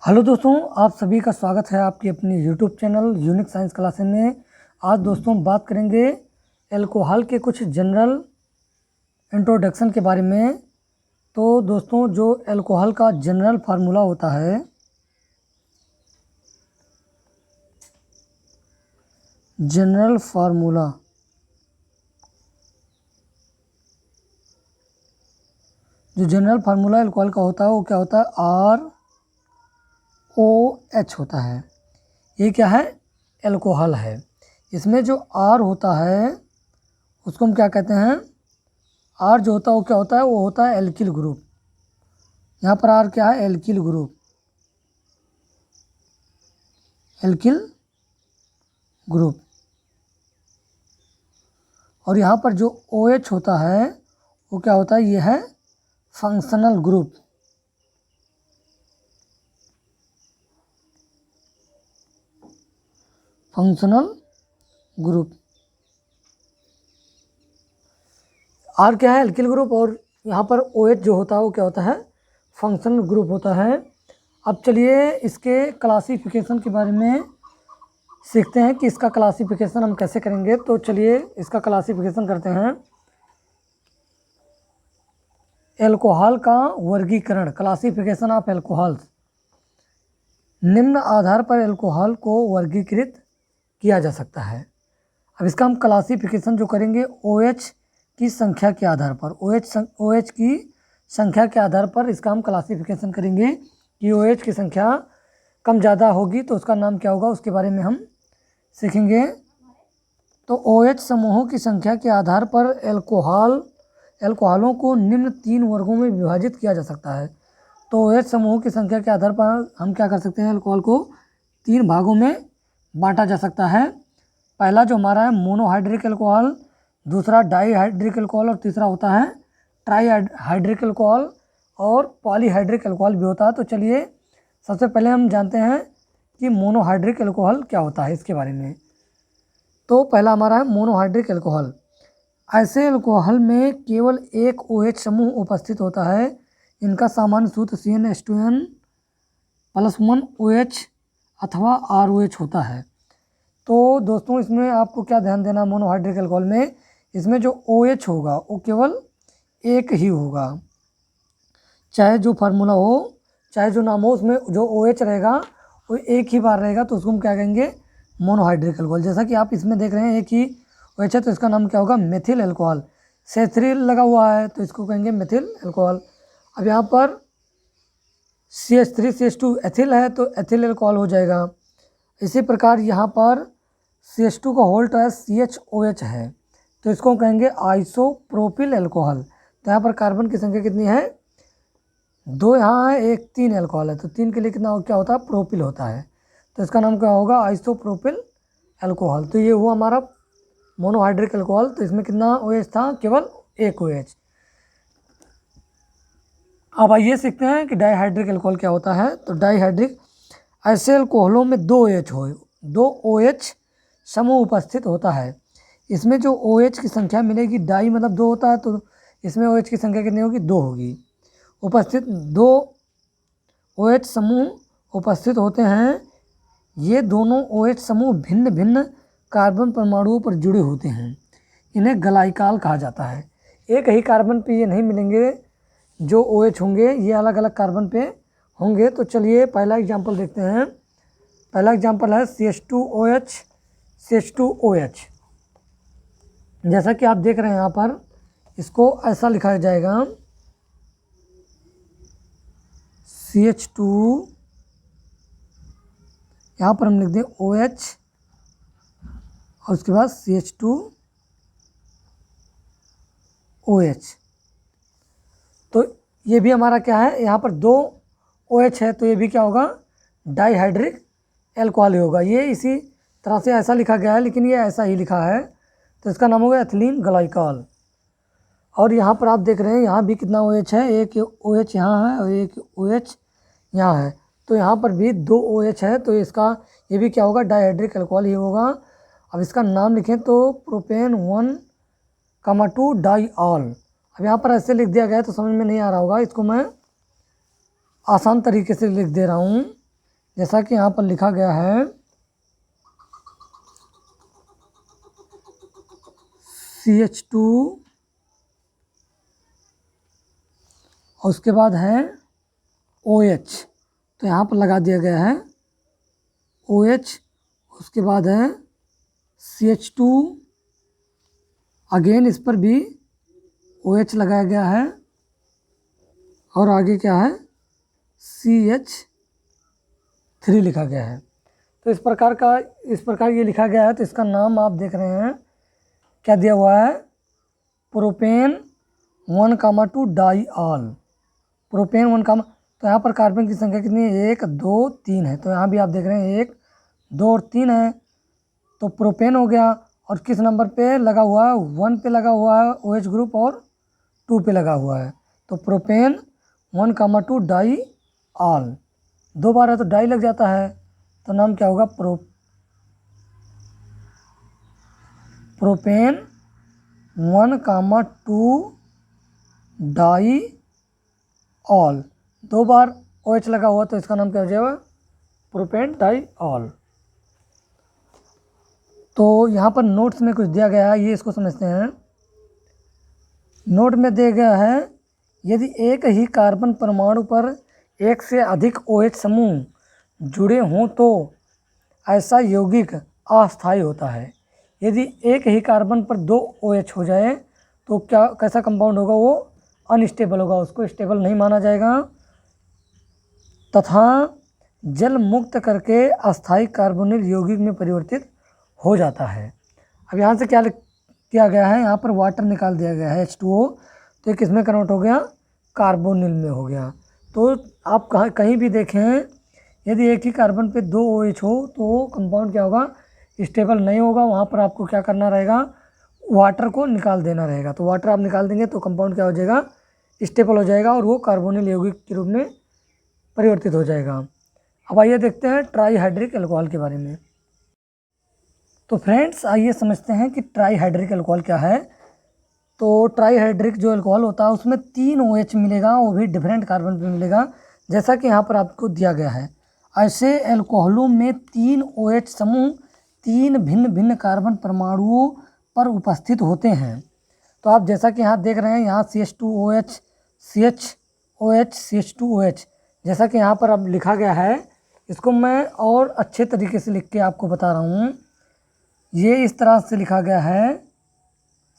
Hello दोस्तों, आप सभी का स्वागत है आपकी अपनी YouTube channel unique science classes में। आज दोस्तों बात करेंगे एल्कोहल के कुछ जनरल इंट्रोडक्शन के बारे में। तो दोस्तों जो एल्कोहल का जनरल फार्मूला होता है, जनरल फार्मूला एल्कोहल का होता है वो क्या होता है, ROH होता है। ये क्या है, एल्कोहल है। इसमें जो R होता है उसको हम क्या कहते हैं, R जो होता है वो क्या होता है, वो होता है एल्किल ग्रुप। यहाँ पर R क्या है, एल्किल ग्रुप, एल्किल ग्रुप। और यहाँ पर जो OH होता है वो क्या होता है, ये है functional group. Functional group. R क्या है, एल्किल ग्रुप, और यहाँ पर OH जो होता है वो क्या होता है, फंक्शनल ग्रुप होता है। अब चलिए इसके क्लासिफिकेशन के बारे में सीखते हैं कि इसका क्लासिफिकेशन हम कैसे करेंगे। तो चलिए इसका क्लासिफिकेशन करते हैं। एल्कोहल का वर्गीकरण, क्लासिफिकेशन ऑफ एल्कोहल्स। निम्न आधार पर एल्कोहल को वर्गीकृत किया जा सकता है। अब इसका हम क्लासिफिकेशन जो करेंगे OH की संख्या के आधार पर, OH की संख्या के आधार पर इसका हम क्लासिफिकेशन करेंगे कि OH की संख्या कम ज़्यादा होगी तो उसका नाम क्या होगा, उसके बारे में हम सीखेंगे। तो OH समूहों की संख्या के आधार पर एल्कोहलों को निम्न 3 वर्गों में विभाजित किया जा सकता है। तो OH समूहों की संख्या के आधार पर हम क्या कर सकते हैं, एल्कोहल को 3 भागों में बांटा जा सकता है। पहला जो हमारा है मोनोहाइड्रिक एल्कोहल, दूसरा डाईहाइड्रिक एल्कोहल, और तीसरा होता है ट्राईहाइड्रिक एल्कोहल, और पॉलीहाइड्रिक एल्कोहल भी होता है। तो चलिए सबसे पहले हम जानते हैं कि मोनोहाइड्रिक एल्कोहल क्या होता है, इसके बारे में। तो पहला हमारा है मोनोहाइड्रिक एल्कोहल। ऐसे एल्कोहल में केवल एक OH समूह उपस्थित होता है। इनका सामान्य सूत्र CnH2n+1OH अथवा ROH होता है। तो दोस्तों इसमें आपको क्या ध्यान देना, मोनोहाइड्रिक एल्कोहल में इसमें जो OH होगा वो केवल एक ही होगा, चाहे जो फार्मूला हो, चाहे जो नाम हो, उसमें जो OH रहेगा वो एक ही बार रहेगा। तो उसको हम क्या कहेंगे, मोनोहाइड्रिक एल्कोहल। जैसा कि आप इसमें देख रहे हैं एक ही OH है तो इसका नाम क्या होगा, मेथिल एल्कोहल। CH3 लगा हुआ है तो इसको कहेंगे मेथिल एल्कोहल। अब यहाँ पर CH3 CH2 एथिल है तो एथिल एल्कोहल हो जाएगा। इसी प्रकार यहाँ पर CH2 का होल्ट है CHOH है तो इसको कहेंगे आइसोप्रोपिल एल्कोहल। तो यहाँ पर कार्बन की संख्या कितनी है, 2 यहाँ है, 1 3 एल्कोहल है तो 3 के लिए कितना क्या होता है, प्रोपिल होता है। तो इसका नाम क्या होगा, आइसोप्रोपिल एल्कोहल। तो ये हुआ हमारा मोनोहाइड्रिक एल्कोहल। तो इसमें कितना OH था, केवल एक OH। अब आइए सीखते हैं कि डाईहाइड्रिक एल्कोहल क्या होता है। तो डाईहाइड्रिक, ऐसे एल्कोहलों में 2 OH समूह उपस्थित होता है। इसमें जो OH की संख्या मिलेगी, डाई मतलब 2 होता है तो इसमें OH की संख्या कितनी होगी, 2 होगी। उपस्थित 2 OH समूह उपस्थित होते हैं। ये दोनों OH समूह भिन्न भिन्न कार्बन परमाणुओं पर जुड़े होते हैं। इन्हें ग्लाइकॉल कहा जाता है। एक ही कार्बन पे ये नहीं मिलेंगे, जो OH होंगे ये अलग अलग कार्बन पे होंगे। तो चलिए पहला एग्जाम्पल देखते हैं। पहला एग्जाम्पल है CH2OH, CH2OH। जैसा कि आप देख रहे हैं यहाँ पर, इसको ऐसा लिखा जाएगा CH2, यहाँ पर हम लिख दें OH और उसके बाद CH2OH। तो ये भी हमारा क्या है, यहाँ पर 2 OH है तो ये भी क्या होगा, डाईहाइड्रिक एल्कोहल ही होगा। ये इसी तरह से ऐसा लिखा गया है लेकिन ये ऐसा ही लिखा है तो इसका नाम होगा एथिलीन ग्लाइकॉल। और यहाँ पर आप देख रहे हैं यहाँ भी कितना OH है, एक OH यहाँ है और एक OH यहाँ है। तो यहाँ पर भी 2 OH है तो इसका ये भी क्या होगा, डाईहाइड्रिक एल्कोहल ही होगा। अब इसका नाम लिखें तो प्रोपेन 1,2 डाईऑल। अब यहाँ पर ऐसे लिख दिया गया है तो समझ में नहीं आ रहा होगा, इसको मैं आसान तरीके से लिख दे रहा हूँ। जैसा कि यहाँ पर लिखा गया है CH2 और उसके बाद है OH, तो यहाँ पर लगा दिया गया है OH, उसके बाद है CH2, अगेन इस पर भी OH लगाया गया है और आगे क्या है CH3 लिखा गया है। तो इस प्रकार ये लिखा गया है। तो इसका नाम आप देख रहे हैं क्या दिया हुआ है, प्रोपेन 1,2 डाईऑल, प्रोपेन 1, तो यहाँ पर कार्बन की संख्या कितनी है, 1 2 3 है। तो यहाँ भी आप देख रहे हैं 1 2 और 3 है, तो प्रोपेन हो गया। और किस नंबर पे लगा हुआ है, 1 पे लगा हुआ है OH ग्रुप और 2 पे लगा हुआ है। तो प्रोपेन 1,2 डाईऑल, 2 बार है तो डाई लग जाता है, तो नाम क्या होगा, प्रोपेन 1,2 डाईऑल, 2 बार OH लगा हुआ तो इसका नाम क्या हो जाएगा, प्रोपेन डाईऑल। तो यहाँ पर नोट्स में कुछ दिया गया है, ये इसको समझते हैं। नोट में दिया गया है, यदि एक ही कार्बन परमाणु पर एक से अधिक OH समूह जुड़े हों तो ऐसा यौगिक अस्थायी होता है। यदि एक ही कार्बन पर 2 OH हो जाए तो कैसा कंपाउंड होगा, वो अनस्टेबल होगा, उसको स्टेबल नहीं माना जाएगा तथा जल मुक्त करके अस्थायी कार्बोनिल यौगिक में परिवर्तित हो जाता है। अब यहाँ से क्या किया गया है, यहाँ पर वाटर निकाल दिया गया है H2O, तो ये किस में कन्वर्ट हो गया, कार्बोनिल में हो गया। तो आप कहीं भी देखें, यदि एक ही कार्बन पे 2 OH हो तो कंपाउंड क्या होगा, स्टेबल नहीं होगा, वहाँ पर आपको क्या करना रहेगा, वाटर को निकाल देना रहेगा। तो वाटर आप निकाल देंगे तो कंपाउंड क्या हो जाएगा, स्टेबल हो जाएगा और वो कार्बोनिल यौगिक के रूप में परिवर्तित हो जाएगा। अब आइए देखते हैं ट्राईहाइड्रिक एल्कोहल के बारे में। तो फ्रेंड्स आइए समझते हैं कि ट्राईहाइड्रिक एल्कोहल क्या है। तो ट्राईहाइड्रिक जो एल्कोहल होता है उसमें 3 OH मिलेगा, वो भी डिफरेंट कार्बन पे मिलेगा, जैसा कि यहाँ पर आपको दिया गया है। ऐसे एल्कोहलों में 3 OH समूह 3 भिन्न भिन्न कार्बन परमाणुओं पर उपस्थित होते हैं। तो आप जैसा कि यहाँ देख रहे हैं, यहाँ CH2OH, CHOH, CH2OH, जैसा कि यहाँ पर अब लिखा गया है, इसको मैं और अच्छे तरीके से लिख के आपको बता रहा हूँ। ये इस तरह से लिखा गया है,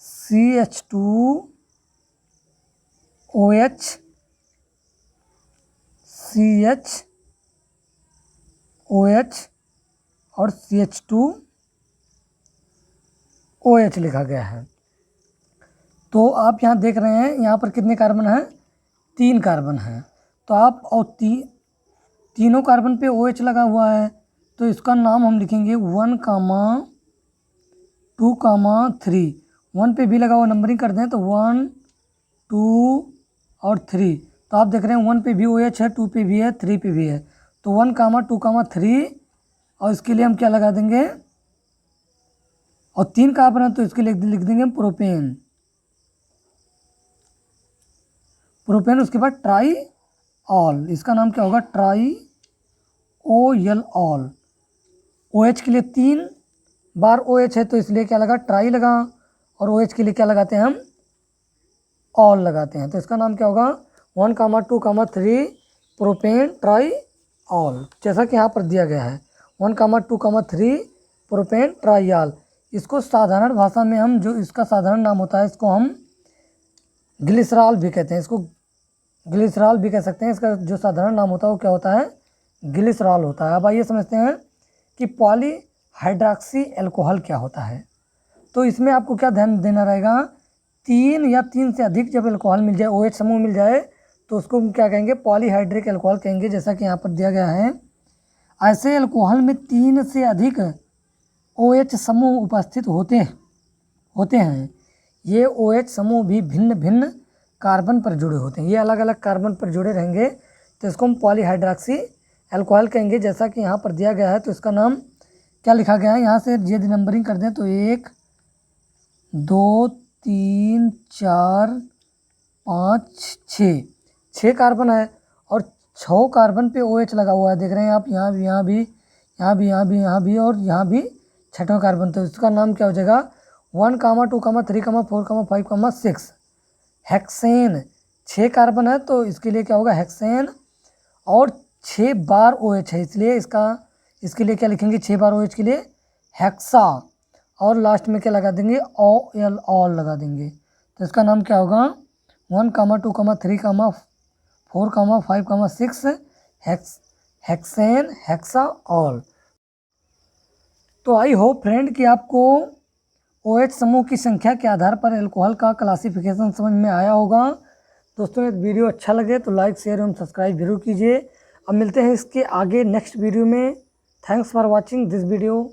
CH2OH, CHOH और CH2OH लिखा गया है। तो आप यहाँ देख रहे हैं, यहाँ पर कितने कार्बन हैं, 3 कार्बन हैं। तो आप और तीनों कार्बन पे OH लगा हुआ है, तो इसका नाम हम लिखेंगे 1, 2, 3। 1 पे भी लगा हुआ, नंबरिंग कर दें तो 1 2 और 3। तो आप देख रहे हैं 1 पे भी OH है, 2 पे भी है, 3 पे भी है। तो 1, 2, 3, और इसके लिए हम क्या लगा देंगे, और 3 कार्बन है तो इसके लिए लिख देंगे प्रोपेन। प्रोपेन, उसके बाद ट्राईऑल, इसका नाम क्या होगा, ट्राईओल ऑल। OH के लिए 3 बार OH है तो इसलिए क्या लगा, ट्राई लगा, और OH के लिए क्या लगाते हैं हम, ऑल लगाते हैं। तो इसका नाम क्या होगा, 1, 2, 3 प्रोपेन ट्राईऑल, जैसा कि यहाँ पर दिया गया है 1, 2, 3 प्रोपेन ट्राईऑल। इसको साधारण भाषा में हम, जो इसका साधारण नाम होता है, इसको हम ग्लिसरॉल भी कहते हैं, इसको ग्लिसरॉल भी कह सकते हैं। इसका जो साधारण नाम होता है वो क्या होता है, ग्लिसरॉल होता है। अब आइए समझते हैं कि पॉलीहाइड्रॉक्सी एल्कोहल क्या होता है। तो इसमें आपको क्या ध्यान देना रहेगा, 3 या 3 से अधिक जब एल्कोहल मिल जाए, OH समूह मिल जाए, तो उसको हम क्या कहेंगे, पॉलीहाइड्रिक एल्कोहल कहेंगे, जैसा कि यहाँ पर दिया गया है। ऐसे एल्कोहल में 3 से अधिक OH समूह उपस्थित होते हैं। ये OH समूह भी भिन्न भिन्न कार्बन पर जुड़े होते हैं, ये अलग अलग कार्बन पर जुड़े रहेंगे, तो इसको हम पॉलीहाइड्रॉक्सी एल्कोहल कहेंगे, जैसा कि यहाँ पर दिया गया है। तो इसका नाम क्या लिखा गया है, यहाँ से यदि नंबरिंग कर दें तो 1 2 3 4 5 6 कार्बन है, और 6 कार्बन पे OH लगा हुआ है, देख रहे हैं आप, यहाँ भी, यहाँ भी, यहाँ भी, यहाँ भी, यहाँ भी, और यहाँ भी 6वां कार्बन। तो इसका नाम क्या हो जाएगा? 1, 2, 3, 4, 5, 6 हेक्सेन। 6 कार्बन है तो इसके लिए क्या होगा? हेक्सेन। और 6 बार OH है, इसलिए इसके लिए क्या लिखेंगे? 6 बार OH के लिए हेक्सा। और लास्ट में क्या लगा देंगे? OL, ऑल लगा देंगे। तो इसका नाम क्या होगा? 1, 2, 3, 4, 5, 6 हेक्सेन, हेक्सा, ऑल। तो आई होप फ्रेंड कि आपको OH समूह की संख्या के आधार पर एल्कोहल का क्लासिफिकेशन समझ में आया होगा। दोस्तों, यदि वीडियो अच्छा लगे तो लाइक, शेयर एवं सब्सक्राइब जरूर कीजिए। अब मिलते हैं इसके आगे नेक्स्ट वीडियो में। Thanks for watching this video.